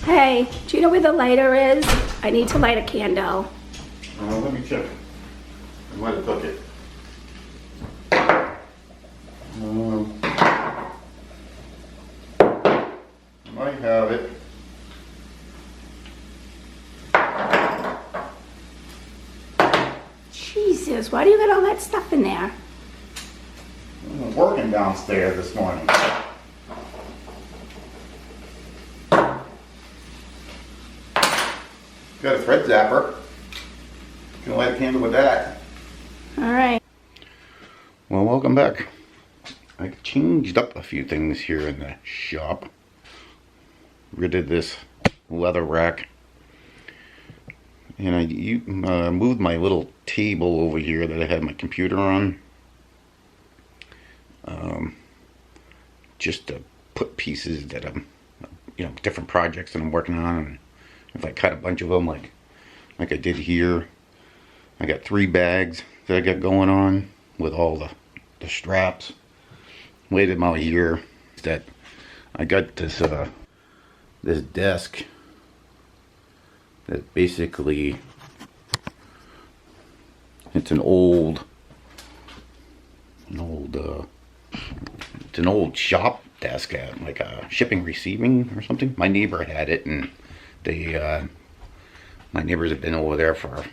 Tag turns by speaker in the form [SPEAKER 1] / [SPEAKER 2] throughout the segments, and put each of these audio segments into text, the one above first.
[SPEAKER 1] Hey, do you know where the lighter is? I need to light a candle.
[SPEAKER 2] Let me check. I might have took it. I might have it.
[SPEAKER 1] Jesus, why do you got all that stuff in there?
[SPEAKER 2] I was working downstairs this morning. Got a thread zapper. Gonna light a candle with that.
[SPEAKER 1] Alright.
[SPEAKER 2] Well, welcome back. I changed up a few things here in the shop. Rid of this leather rack. And I moved my little table over here that I had my computer on. Just to put pieces that I'm, different projects that I'm working on. And if I cut a bunch of them like I did here, I got 3 bags that I got going on with all the straps. Laid them out here. That I got this this desk that basically it's an old shop desk at like a shipping receiving or something. My neighbor had it, and they my neighbors have been over there for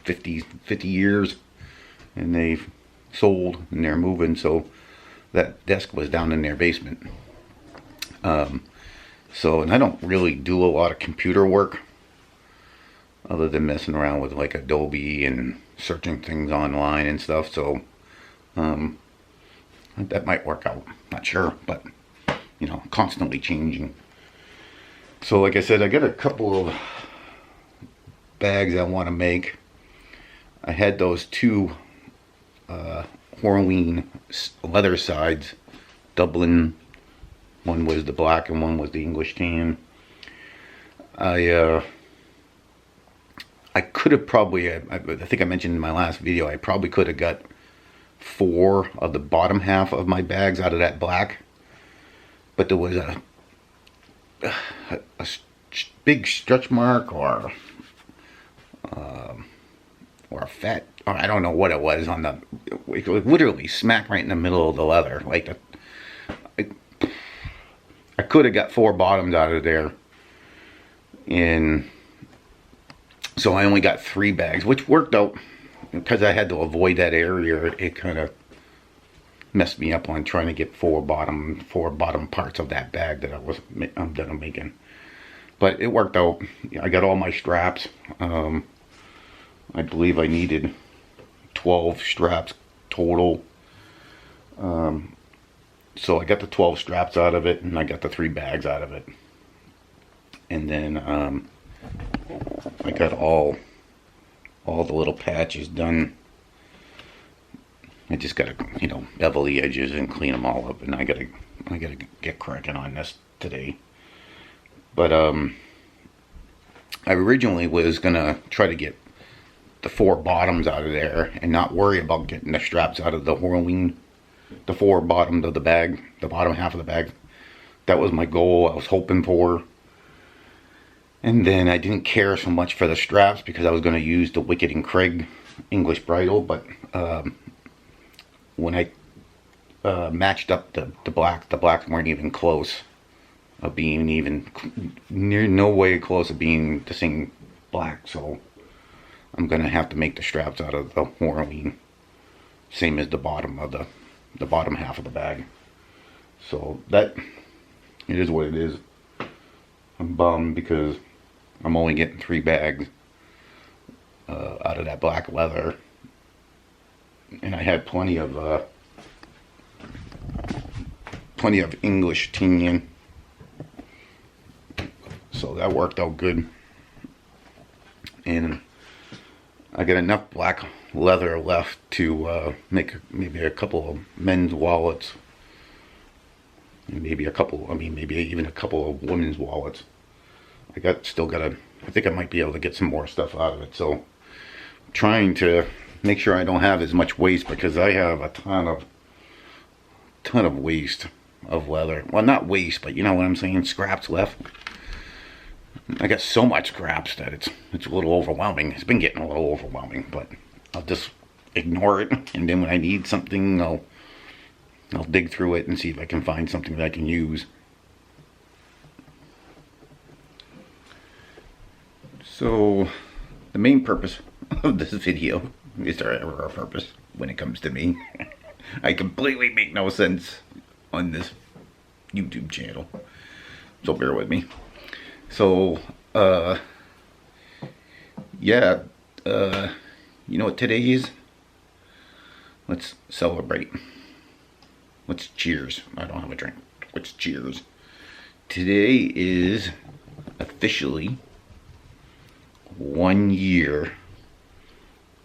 [SPEAKER 2] 50 years, and they've sold and they're moving, so that desk was down in their basement. And I don't really do a lot of computer work other than messing around with like Adobe and searching things online and stuff, so that might work out, not sure, but constantly changing. So like I said, I got a couple of bags I want to make. I had those 2 Horween leather sides, Dublin. One was the black and one was the English tan. I could have probably, I think I mentioned in my last video, I probably could have got 4 of the bottom half of my bags out of that black, but there was a big stretch mark or a fat, or I don't know what it was on the, it was literally smack right in the middle of the leather. Like I could have got 4 bottoms out of there, and so I only got 3 bags, which worked out because I had to avoid that area. It kind of messed me up on trying to get 4 bottom parts of that bag that I'm done making. But it worked out. I got all my straps. I believe I needed 12 straps total. So I got the 12 straps out of it, and I got the 3 bags out of it. And then I got all the little patches done. I just gotta, bevel the edges and clean them all up, and I gotta get cracking on this today. But I originally was gonna try to get the 4 bottoms out of there and not worry about getting the straps out of the Horween, the 4 bottoms of the bag, the bottom half of the bag. That was my goal. I was hoping for. And then I didn't care so much for the straps because I was going to use the Wicked and Craig English Bridle, but when I matched up the blacks weren't even close of being even near, no way close of being the same black. So I'm going to have to make the straps out of the Horween, same as the bottom of the bottom half of the bag. So that, it is what it is. I'm bummed because I'm only getting 3 bags out of that black leather, and I had plenty of English tan, so that worked out good. And I got enough black leather left to make maybe a couple of men's wallets, and maybe even a couple of women's wallets. I think I might be able to get some more stuff out of it. So I'm trying to make sure I don't have as much waste, because I have a ton of waste of leather. Well, not waste, but you know what I'm saying, scraps left. I got so much scraps that it's a little overwhelming. It's been getting a little overwhelming, but I'll just ignore it, and then when I need something, I'll dig through it and see if I can find something that I can use. So the main purpose of this video, is there ever a purpose when it comes to me? I completely make no sense on this YouTube channel, so bear with me. So yeah, you know what today is? Let's celebrate. Let's cheers. I don't have a drink. Let's cheers. Today is officially 1 year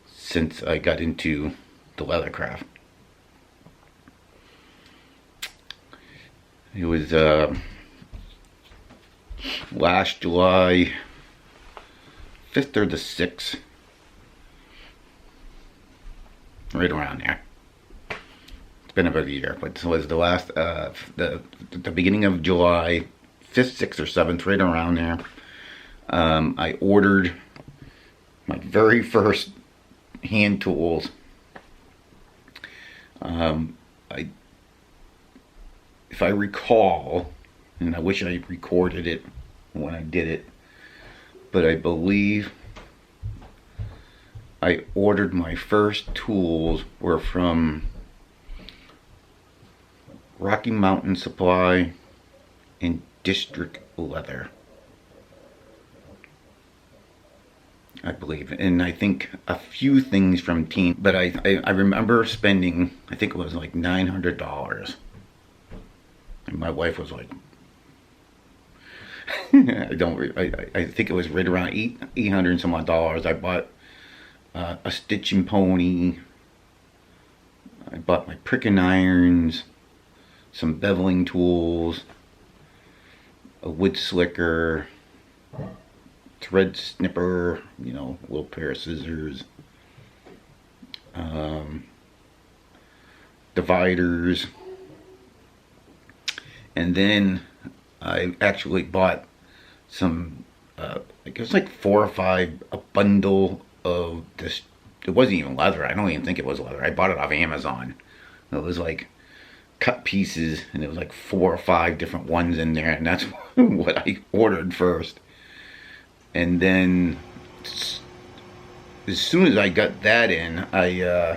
[SPEAKER 2] since I got into the leathercraft. It was last July 5th or the 6th, right around there. It's been about a year, but it was the last the beginning of July 5th, 6th or 7th, right around there. I ordered my very first hand tools. If I recall, and I wish I recorded it when I did it, but I believe I ordered my first tools were from Rocky Mountain Supply and District Leather, I believe, and I think a few things from Team, but I remember spending, I think it was like $900, and my wife was like, I think it was right around 800 and some odd dollars. I bought a stitching pony, I bought my pricking irons, some beveling tools, a wood slicker, thread snipper, you know, a little pair of scissors, dividers, and then I actually bought some, I guess like 4 or 5, a bundle of this. It wasn't even leather. I don't even think it was leather. I bought it off Amazon. It was like cut pieces, and it was like 4 or 5 different ones in there, and that's what I ordered first. And then as soon as I got that in, I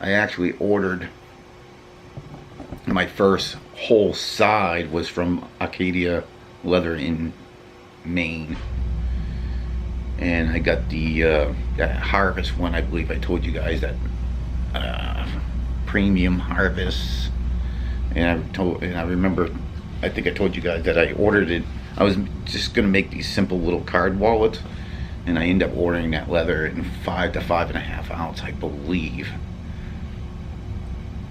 [SPEAKER 2] actually ordered my first whole side was from Acadia Leather in Maine, and I got the that Harvest one. I believe I told you guys that premium Harvest, and I remember, I think I told you guys that I ordered it. I was just gonna make these simple little card wallets, and I ended up ordering that leather in 5 to 5.5 ounce, I believe.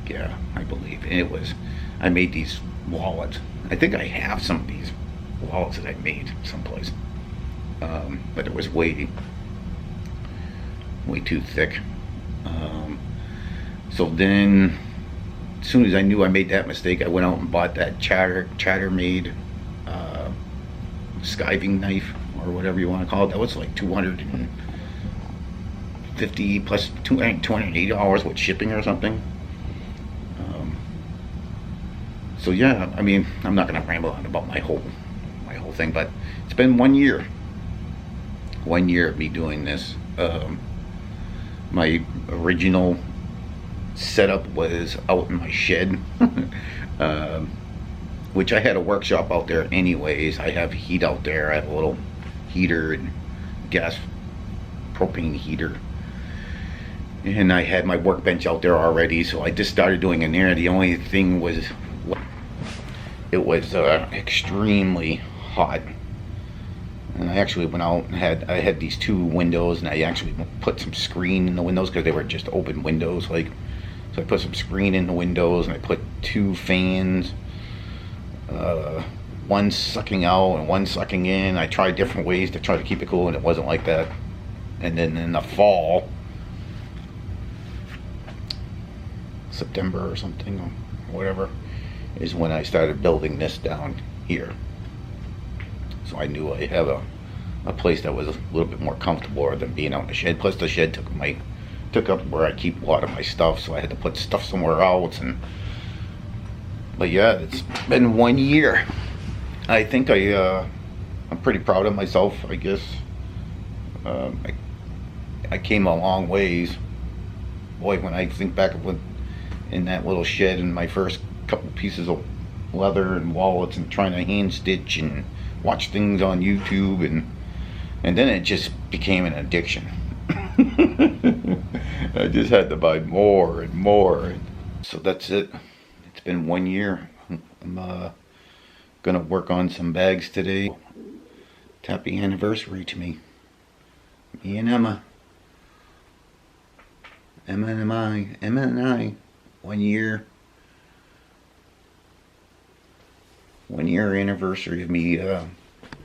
[SPEAKER 2] Yeah, I believe. And it was, I made these wallets. I think I have some of these wallets that I made someplace, but it was way too thick. So then, as soon as I knew I made that mistake, I went out and bought that Chattermade skiving knife, or whatever you want to call it. That was like $250 plus $280 with shipping or something. So yeah, I mean, I'm not gonna ramble on about my whole thing, but it's been 1 year. 1 year of me doing this. My original setup was out in my shed, which I had a workshop out there anyways. I have heat out there. I have a little heater and gas propane heater, and I had my workbench out there already, so I just started doing in there. The only thing was, it was extremely hot, and I actually went out and I had these 2 windows, and I actually put some screen in the windows because they were just open windows, like, so I put some screen in the windows, and I put 2 fans, one sucking out and one sucking in. I tried different ways to try to keep it cool, and it wasn't like that. And then in the fall, September or something, or whatever, is when I started building this down here. So I knew I have a place that was a little bit more comfortable than being out in the shed. Plus the shed took up where I keep a lot of my stuff, so I had to put stuff somewhere else. But yeah, it's been 1 year. I think I'm pretty proud of myself, I guess. I came a long ways. Boy, when I think back of in that little shed and my first couple pieces of leather and wallets and trying to hand stitch and watch things on YouTube, and then it just became an addiction. I just had to buy more and more. So that's it. It's been 1 year. I'm gonna work on some bags today. Happy anniversary to me. Me and Emma. Emma and I. 1 year. 1 year anniversary of me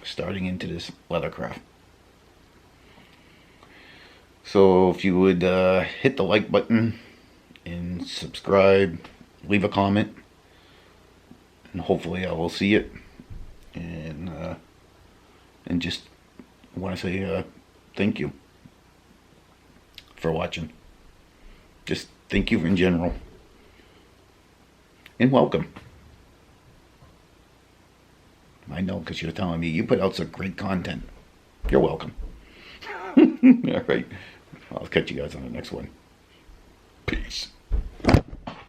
[SPEAKER 2] starting into this leathercraft. So if you would hit the like button and subscribe, leave a comment, and hopefully I will see it. And just want to say thank you for watching. Just thank you in general. And welcome. I know, because you're telling me you put out some great content. You're welcome. All right. I'll catch you guys on the next one. Peace.